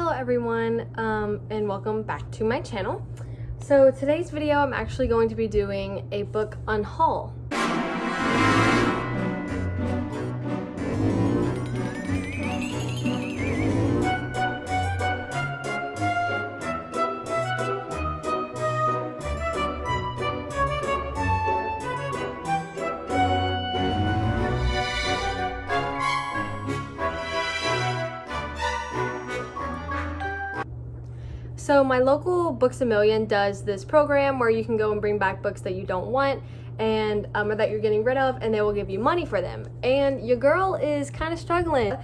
Hello everyone, and welcome back to my channel. So today's video I'm actually going to be doing a book unhaul. So my local Books A Million does this program where you can go and bring back books that you don't want and or that you're getting rid of, and they will give you money for them. And your girl is kind of struggling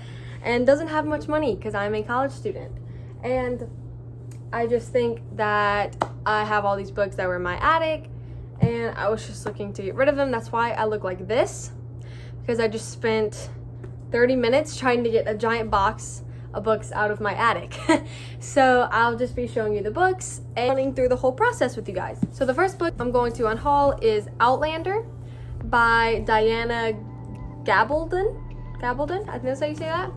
and doesn't have much money because I'm a college student. And I just think that I have all these books that were in my attic and I was just looking to get rid of them. That's why I look like this, because I just spent 30 minutes trying to get a giant box of books out of my attic. So I'll just be showing you the books and running through the whole process with you guys. So the first book I'm going to unhaul is Outlander by Diana Gabaldon. I think that's how you say that.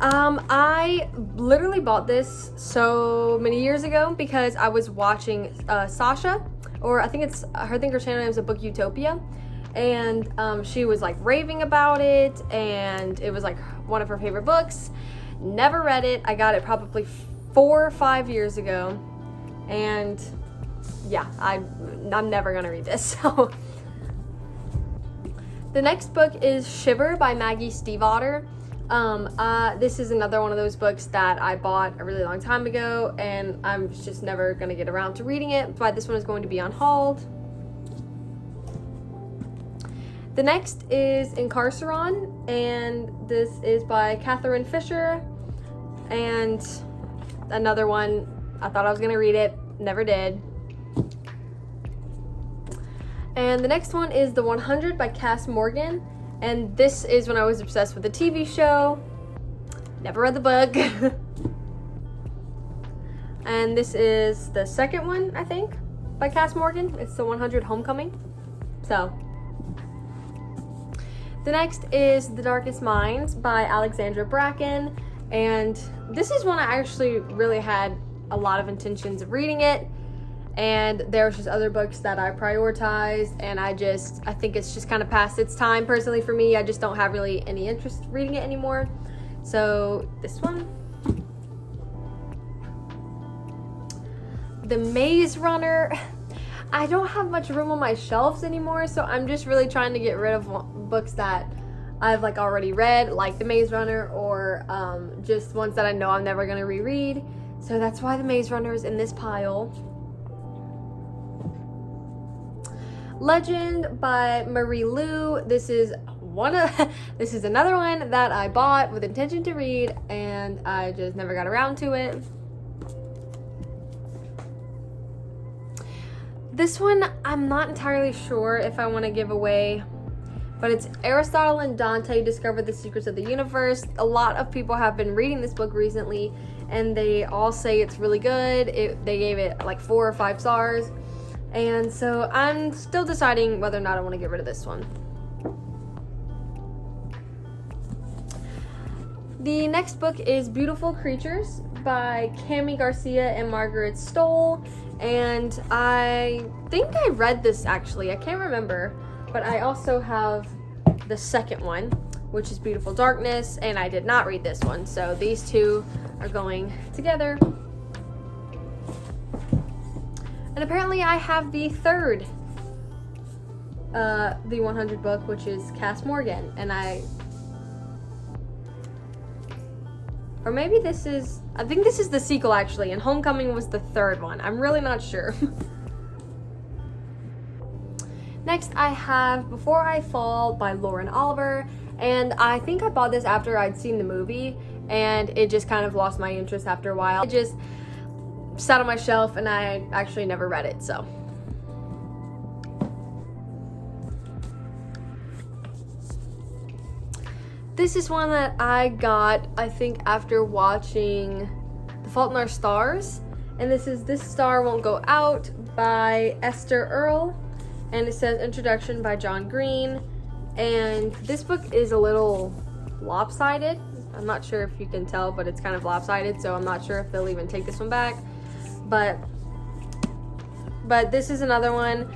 I literally bought this so many years ago because I was watching Sasha, or I think her channel name is a Book Utopia, and she was like raving about it, and it was like one of her favorite books. Never read it. I got it probably 4 or 5 years ago, and yeah, I'm never gonna read this. So the next book is Shiver by Maggie Stiefvater. This is another one of those books that I bought a really long time ago, and I'm just never gonna get around to reading it. That's why this one is going to be unhauled. The next is Incarceron, and this is by Catherine Fisher, and another one, I thought I was gonna read it, never did. And the next one is The 100 by Cass Morgan, and this is when I was obsessed with the TV show. Never read the book. And this is the second one, I think, by Cass Morgan. It's The 100 Homecoming. So the next is The Darkest Minds by Alexandra Bracken, and this is one I actually really had a lot of intentions of reading it, and there's just other books that I prioritized, and I think it's just kind of past its time personally for me. I just don't have really any interest in reading it anymore. So this one. The Maze Runner. I don't have much room on my shelves anymore, so I'm just really trying to get rid of books that I've like already read, like The Maze Runner, or just ones that I know I'm never gonna reread. So that's why The Maze Runner is in this pile. Legend by Marie Lu. This is another one that I bought with intention to read, and I just never got around to it. This one, I'm not entirely sure if I want to give away, but it's Aristotle and Dante Discover the Secrets of the Universe. A lot of people have been reading this book recently, and they all say it's really good. They gave it like 4 or 5 stars, and so I'm still deciding whether or not I want to get rid of this one. The next book is Beautiful Creatures by Cami Garcia and Margaret Stoll. And I think I read this actually, I can't remember, but I also have the second one, which is Beautiful Darkness, and I did not read this one, so these two are going together. And apparently I have the third the 100 book, which is Cass Morgan, and or maybe I think this is the sequel actually, and Homecoming was the third one. I'm really not sure. Next I have Before I Fall by Lauren Oliver, and I think I bought this after I'd seen the movie, and it just kind of lost my interest after a while. It just sat on my shelf and I actually never read it, so. This is one that I got, I think, after watching The Fault in Our Stars. And this is This Star Won't Go Out by Esther Earle. And it says Introduction by John Green. And this book is a little lopsided. I'm not sure if you can tell, but it's kind of lopsided, so I'm not sure if they'll even take this one back. But this is another one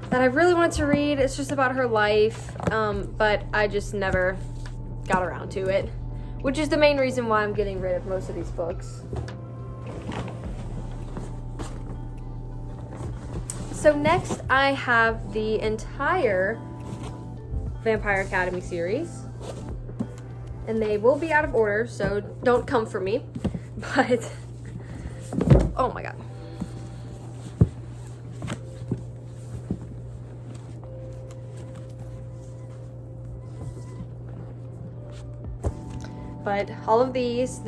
that I really wanted to read. It's just about her life, but I just never got around to it, which is the main reason why I'm getting rid of most of these books. So next I have the entire Vampire Academy series, and they will be out of order, so don't come for me. But oh my god. But all of these,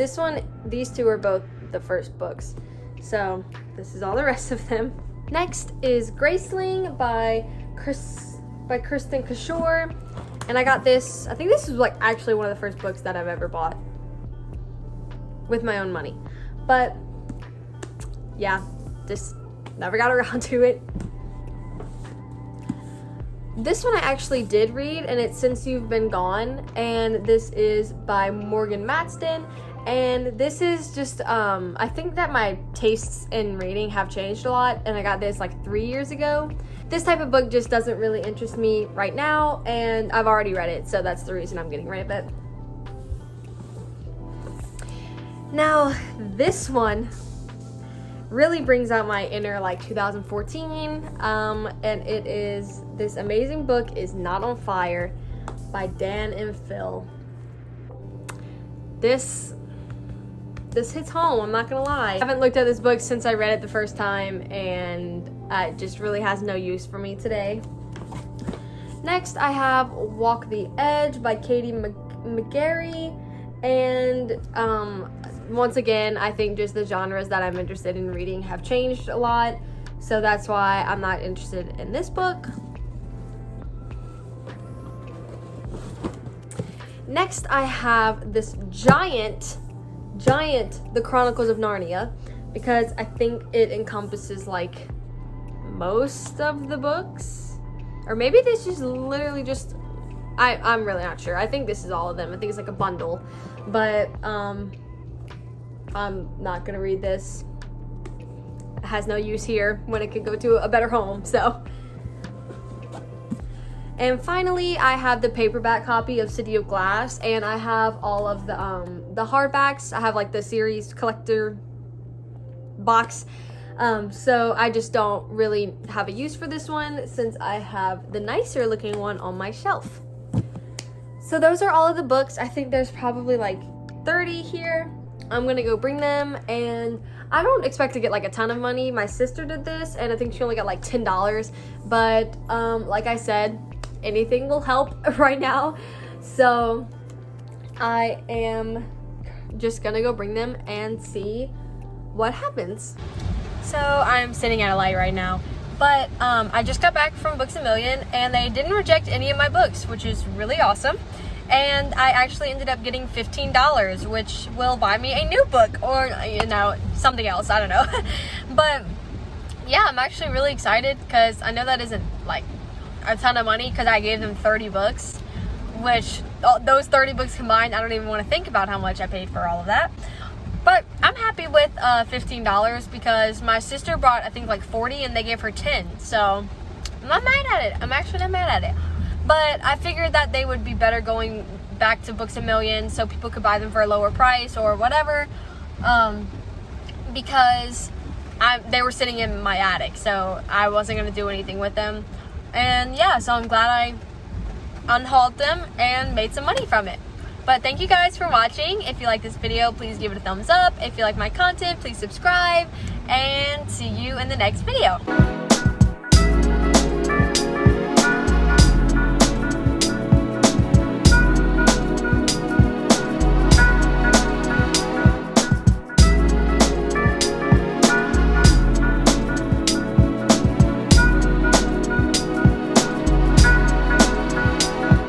these two are both the first books. So this is all the rest of them. Next is Graceling by Kristen Kishore. And I got this, I think this is like actually one of the first books that I've ever bought with my own money. But yeah, just never got around to it. This one I actually did read, and it's Since You've Been Gone, and this is by Morgan Matston. And this is just, I think that my tastes in reading have changed a lot, and I got this like 3 years ago. This type of book just doesn't really interest me right now, and I've already read it, so that's the reason I'm getting rid of it. Now, this one really brings out my inner like 2014, and it is This Amazing Book Is Not on Fire by Dan and Phil. This hits home, I'm not gonna lie. I haven't looked at this book since I read it the first time, and it just really has no use for me today. Next I have Walk the Edge by Katie McGarry, and once again, I think just the genres that I'm interested in reading have changed a lot, so that's why I'm not interested in this book. Next, I have this giant, The Chronicles of Narnia, because I think it encompasses like most of the books, or maybe this is literally just, I'm really not sure. I think this is all of them. I think it's like a bundle, but I'm not gonna read this. It has no use here when it could go to a better home, so. And finally, I have the paperback copy of City of Glass, and I have all of the hardbacks. I have like the series collector box, so I just don't really have a use for this one since I have the nicer looking one on my shelf. So those are all of the books. I think there's probably like 30 here. I'm gonna go bring them, and I don't expect to get like a ton of money. My sister did this, and I think she only got like $10, but like I said, anything will help right now. So I am just gonna go bring them and see what happens. So I'm sitting at a light right now, but I just got back from Books A Million, and they didn't reject any of my books, which is really awesome. And I actually ended up getting $15, which will buy me a new book, or, you know, something else, I don't know. But yeah, I'm actually really excited, because I know that isn't like a ton of money, because I gave them 30 books, which those 30 books combined, I don't even want to think about how much I paid for all of that. But I'm happy with $15, because my sister brought, I think, like 40, and they gave her 10. So I'm not mad at it. I'm actually not mad at it. But I figured that they would be better going back to Books A Million so people could buy them for a lower price or whatever, because they were sitting in my attic, so I wasn't going to do anything with them. And yeah, so I'm glad I unhauled them and made some money from it. But thank you guys for watching. If you like this video, please give it a thumbs up. If you like my content, please subscribe, and see you in the next video.